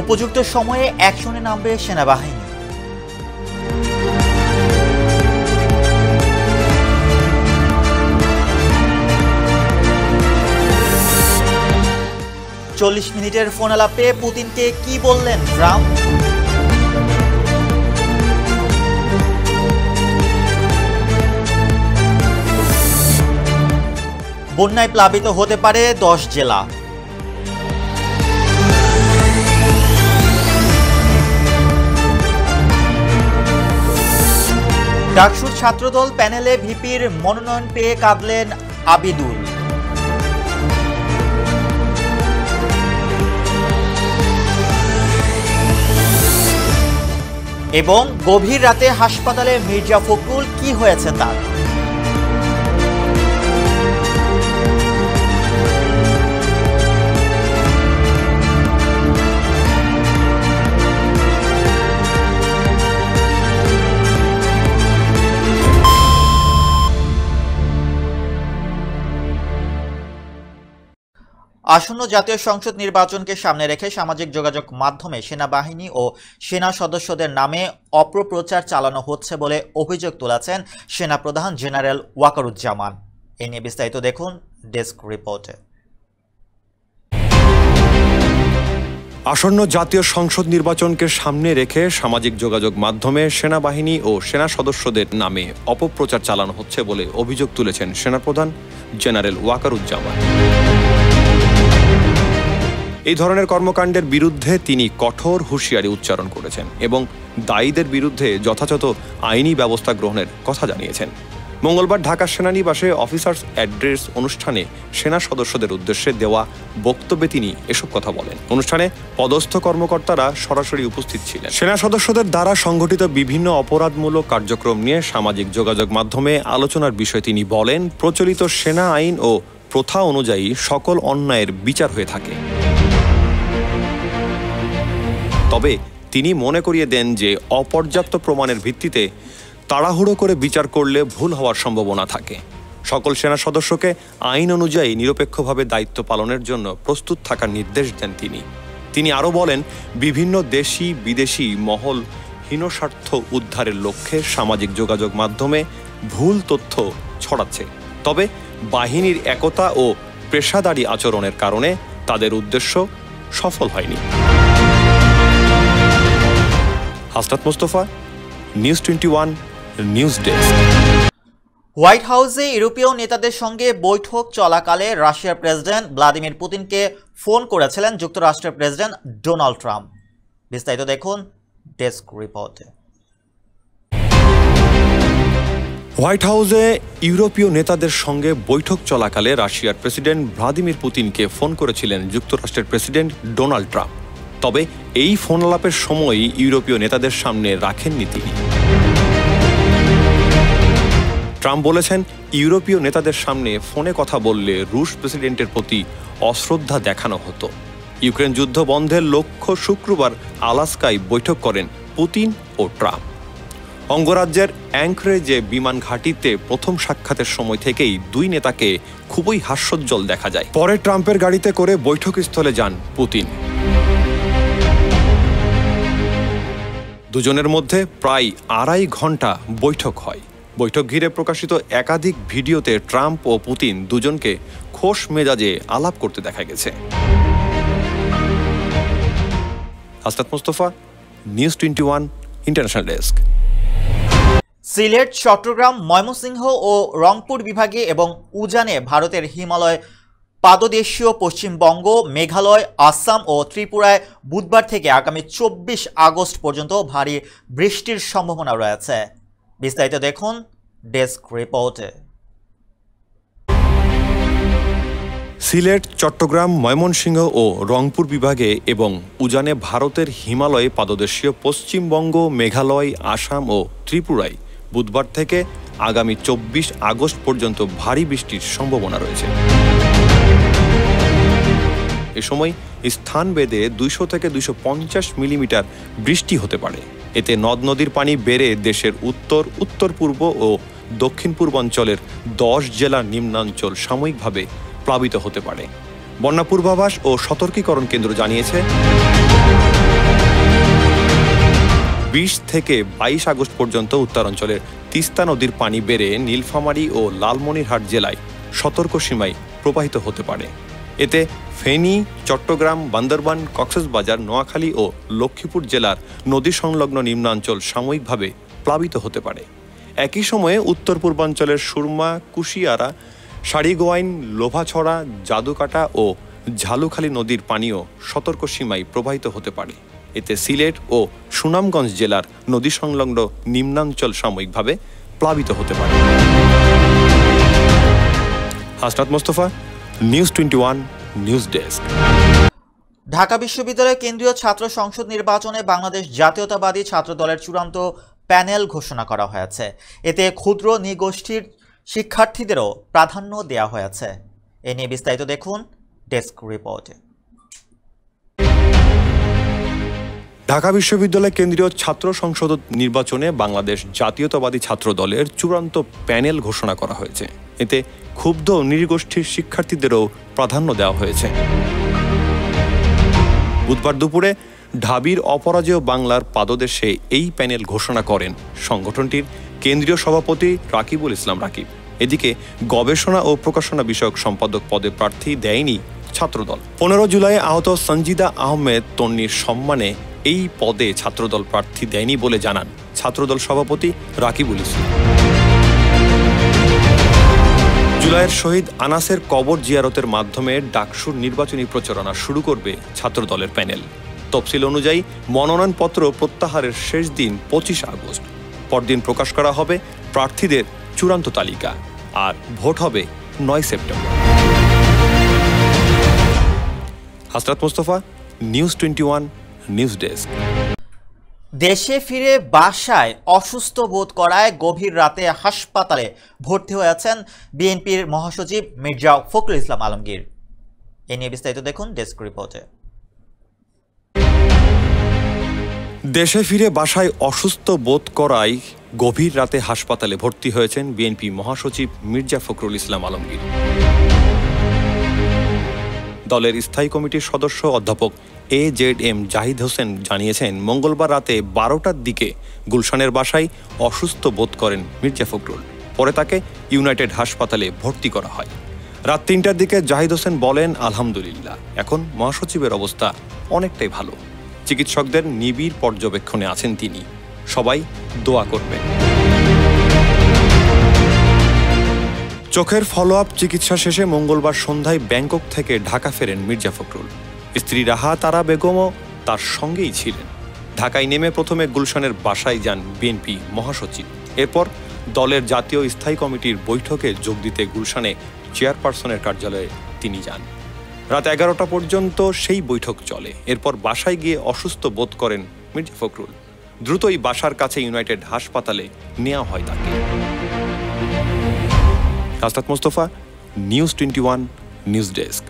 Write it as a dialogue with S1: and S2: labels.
S1: উপযুক্ত সময়ে অ্যাকশনে নামবে সেনাবাহিনী। চল্লিশ মিনিটের ফোন আলাপে পুতিনকে কি বললেন ট্রাম্প? বন্যায় প্লাবিত হতে পারে 10 জেলা। ডাকসুর ছাত্রদল প্যানেলে ভিপির মনোনয়ন পেয়ে কাঁদলেন আবিদুল। এবং গভীর রাতে হাসপাতালে মির্জা ফখরুল, কি হয়েছে তার? আসন্ন জাতীয় সংসদ নির্বাচনকে সামনে রেখে সামাজিক যোগাযোগ মাধ্যমে সেনাবাহিনী ও সেনা সদস্যদের নামে অপপ্রচার চালানো হচ্ছে বলে অভিযোগ তুলেছেন সেনাপ্রধান জেনারেল ওয়াকারুজ্জামান। এ নিয়ে বিস্তারিত দেখুন ডেস্ক রিপোর্টে।
S2: আসন্ন জাতীয় সংসদ নির্বাচনকে সামনে রেখে সামাজিক যোগাযোগ মাধ্যমে সেনাবাহিনী ও সেনা সদস্যদের নামে অপপ্রচার চালানো হচ্ছে বলে অভিযোগ তুলেছেন সেনাপ্রধান জেনারেল ওয়াকারুজ্জামান। এই ধরনের কর্মকাণ্ডের বিরুদ্ধে তিনি কঠোর হুঁশিয়ারি উচ্চারণ করেছেন এবং দায়ীদের বিরুদ্ধে যথাযথ আইনি ব্যবস্থা গ্রহণের কথা জানিয়েছেন। মঙ্গলবার ঢাকা সেনানিবাসে অফিসার্স অ্যাড্রেস অনুষ্ঠানে সেনা সদস্যদের উদ্দেশ্যে দেওয়া বক্তব্যে তিনি এসব কথা বলেন। অনুষ্ঠানে পদস্থ কর্মকর্তারা সরাসরি উপস্থিত ছিলেন। সেনা সদস্যদের দ্বারা সংগঠিত বিভিন্ন অপরাধমূলক কার্যক্রম নিয়ে সামাজিক যোগাযোগ মাধ্যমে আলোচনার বিষয়ে তিনি বলেন, প্রচলিত সেনা আইন ও প্রথা অনুযায়ী সকল অন্যায়ের বিচার হয়ে থাকে। তবে তিনি মনে করিয়ে দেন যে অপর্যাপ্ত প্রমাণের ভিত্তিতে তাড়াহুড়ো করে বিচার করলে ভুল হওয়ার সম্ভাবনা থাকে। সকল সেনা সদস্যকে আইন অনুযায়ী নিরপেক্ষভাবে দায়িত্ব পালনের জন্য প্রস্তুত থাকার নির্দেশ দেন তিনি আরও বলেন, বিভিন্ন দেশি বিদেশি মহল হীনস্বার্থ উদ্ধারের লক্ষ্যে সামাজিক যোগাযোগ মাধ্যমে ভুল তথ্য ছড়াচ্ছে। তবে বাহিনীর একতা ও পেশাদারী আচরণের কারণে তাদের উদ্দেশ্য সফল হয়নি। Hasnat Mostafa, news 21 news desk.
S1: White হাউসে ইউরোপীয় নেতাদের সঙ্গে বৈঠক চলাকালে রাশিয়ার প্রেসিডেন্ট ভ্লাদিমির পুতিনকে ফোন করেছিলেন যুক্তরাষ্ট্রের প্রেসিডেন্ট ডোনাল্ড ট্রাম্প। বিস্তারিত দেখুন ডেস্ক রিপোর্টে।
S2: হোয়াইট হাউসে ইউরোপীয় নেতাদের সঙ্গে বৈঠক চলাকালে রাশিয়ার প্রেসিডেন্ট ভ্লাদিমির পুতিনকে ফোন করেছিলেন যুক্তরাষ্ট্রের প্রেসিডেন্ট ডোনাল্ড ট্রাম্প। তবে এই ফোন আলাপের সময় ইউরোপীয় নেতাদের সামনে রাখেননি তিনি। ট্রাম্প বলেছেন, ইউরোপীয় নেতাদের সামনে ফোনে কথা বললে রুশ প্রেসিডেন্টের প্রতি অশ্রদ্ধা দেখানো হতো। ইউক্রেন যুদ্ধ বন্ধের লক্ষ্য শুক্রবার আলাস্কায় বৈঠক করেন পুতিন ও ট্রাম্প। অঙ্গরাজ্যের অ্যাঙ্করেজে বিমান ঘাঁটিতে প্রথম সাক্ষাতের সময় থেকেই দুই নেতাকে খুবই হাস্যোজ্জ্বল দেখা যায়। পরে ট্রাম্পের গাড়িতে করে বৈঠকস্থলে যান পুতিন। দুজনের মধ্যে প্রায় 2.5 ঘন্টা বৈঠক হয়। বৈঠক ঘিরে প্রকাশিত একাধিক ভিডিওতে ট্রাম্প ও পুতিন দুজনকে খোশ মেজাজে আলাপ করতে দেখা গেছে। Hasnat Mostafa, news 21 international desk.
S1: Sylhet, Chittagong, Mymensingh ও রংপুর বিভাগে এবং উজানে ভারতের হিমালয় পাদদেশীয় পশ্চিমবঙ্গ, মেঘালয়, আসাম ও ত্রিপুরায় বুধবার থেকে আগামী 24 আগস্ট পর্যন্ত ভারী বৃষ্টির সম্ভাবনা রয়েছে। বিস্তারিত দেখুন ডেস্ক রিপোর্টে।
S2: সিলেট, চট্টগ্রাম, ময়মনসিংহ ও রংপুর বিভাগে এবং উজানে ভারতের হিমালয় পাদদেশীয় পশ্চিমবঙ্গ, মেঘালয়, আসাম ও ত্রিপুরায় বুধবার থেকে আগামী 24 আগস্ট পর্যন্ত ভারী বৃষ্টির সম্ভাবনা রয়েছে। এ সময় স্থানভেদে 200 থেকে 250 মিলিমিটার বৃষ্টি হতে পারে। এতে নদ নদীর পানি বেড়ে দেশের উত্তর, উত্তর পূর্ব ও দক্ষিণ পূর্বাঞ্চলের 10 জেলার নিম্নাঞ্চল সাময়িকভাবে প্লাবিত হতে পারে। বন্যা পূর্বাভাস ও সতর্কীকরণ কেন্দ্র জানিয়েছে 20 থেকে 22 আগস্ট পর্যন্ত উত্তরাঞ্চলের তিস্তা নদীর পানি বেড়ে নীলফামারী ও লালমনিরহাট জেলায় সতর্ক সীমায় প্রবাহিত হতে পারে। এতে ফেনী, চট্টগ্রাম, বান্দরবান, কক্সবাজার, নোয়াখালী ও লক্ষ্মীপুর জেলার নদী সংলগ্ন নিম্নাঞ্চল সাময়িকভাবে প্লাবিত হতে পারে। একই সময়ে উত্তর পূর্বাঞ্চলের সুরমা, কুশিয়ারা, সারিগোয়াইন, লোভাছড়া, জাদুকাটা ও ঝালুখালী নদীর পানিও সতর্ক সীমায় প্রবাহিত হতে পারে। এতে সিলেট ও সুনামগঞ্জ জেলার নদী সংলগ্ন নিম্নাঞ্চল সাময়িকভাবে প্লাবিত হতে পারে। Hasnat Mostafa, news 21 news desk.
S1: Dhaka বিশ্ববিদ্যালয় কেন্দ্রীয় ছাত্র সংসদ নির্বাচনে বাংলাদেশ জাতীয়তাবাদী ছাত্র দলের চূড়ান্ত প্যানেল ঘোষণা করা হয়েছে। এতে ক্ষুদ্র নৃগোষ্ঠীর শিক্ষার্থীদেরও প্রাধান্য দেওয়া হয়েছে। এ নিয়ে বিস্তারিত দেখুন ডেস্ক রিপোর্টে।
S2: ঢাকা বিশ্ববিদ্যালয় কেন্দ্রীয় ছাত্র সংসদ নির্বাচনে বাংলাদেশ জাতীয়তাবাদী ছাত্র দলের চূড়ান্ত প্যানেল ঘোষণা করা হয়েছে। এতে ক্ষুব্ধ নৃগোষ্ঠীর শিক্ষার্থীদেরও প্রাধান্য দেওয়া হয়েছে। বুধবার দুপুরে ঢাবির অপরাজেয় বাংলার পাদদেশে এই প্যানেল ঘোষণা করেন সংগঠনটির কেন্দ্রীয় সভাপতি রাকিবুল ইসলাম রাকিব। এদিকে গবেষণা ও প্রকাশনা বিষয়ক সম্পাদক পদে প্রার্থী দেয়নি ছাত্রদল। 15 জুলাই আহত সঞ্জিদা আহমেদ তন্নির সম্মানে এই পদে ছাত্রদল প্রার্থী দেয়নি বলে জানান ছাত্রদল সভাপতি রাকিবুল ইসলাম। জুলাইয়ের শহীদ আনাসের কবর জিয়ারতের মাধ্যমে ডাকসুর নির্বাচনী প্রচারণা শুরু করবে ছাত্রদলের প্যানেল। তফসিল অনুযায়ী মনোনয়নপত্র প্রত্যাহারের শেষ দিন 25 আগস্ট। পরদিন প্রকাশ করা হবে প্রার্থীদের চূড়ান্ত তালিকা, আর ভোট হবে 9 September. Hasnat Mostafa, news 21 news desk.
S1: দেশে ফিরে বাসায় অসুস্থ বোধ করায় গভীর রাতে হাসপাতালে ভর্তি হয়েছেন বিএনপির মহাসচিব মির্জা ফখরুল ইসলাম আলমগীর। এ নিয়ে বিস্তারিত দেখুন ডেস্ক রিপোর্টে।
S2: দেশে ফিরে বাসায় অসুস্থ বোধ করায় গভীর রাতে হাসপাতালে ভর্তি হয়েছেন বিএনপি মহাসচিব মির্জা ফখরুল ইসলাম আলমগীর। দলের স্থায়ী কমিটির সদস্য অধ্যাপক AZM জাহিদ হোসেন জানিয়েছেন, মঙ্গলবার রাতে 12টার দিকে গুলশানের বাসায় অসুস্থ বোধ করেন মির্জা ফখরুল। পরে তাকে ইউনাইটেড হাসপাতালে ভর্তি করা হয়। রাত 3টার দিকে জাহিদ হোসেন বলেন, আলহামদুলিল্লাহ, এখন মহাসচিবের অবস্থা অনেকটাই ভালো। চিকিৎসকদের নিবিড় পর্যবেক্ষণে আছেন তিনি। সবাই দোয়া করবেন। চোখের ফলো আপ চিকিৎসা শেষে মঙ্গলবার সন্ধ্যায় ব্যাংকক থেকে ঢাকা ফেরেন মির্জা ফখরুল। স্ত্রী রাহা তারা বেগমও তার সঙ্গেই ছিলেন। ঢাকায় নেমে প্রথমে গুলশানের বাসায় যান বিএনপি মহাসচিব। এরপর দলের জাতীয় স্থায়ী কমিটির বৈঠকে যোগ দিতে গুলশানে চেয়ারপারসনের কার্যালয়ে তিনি যান। রাত 11টা পর্যন্ত সেই বৈঠক চলে। এরপর বাসায় গিয়ে অসুস্থ বোধ করেন মির্জা ফখরুল। দ্রুতই বাসার কাছে ইউনাইটেড হাসপাতালে নেওয়া হয় তাকে। Hasnat Mostafa, news 21 news desk.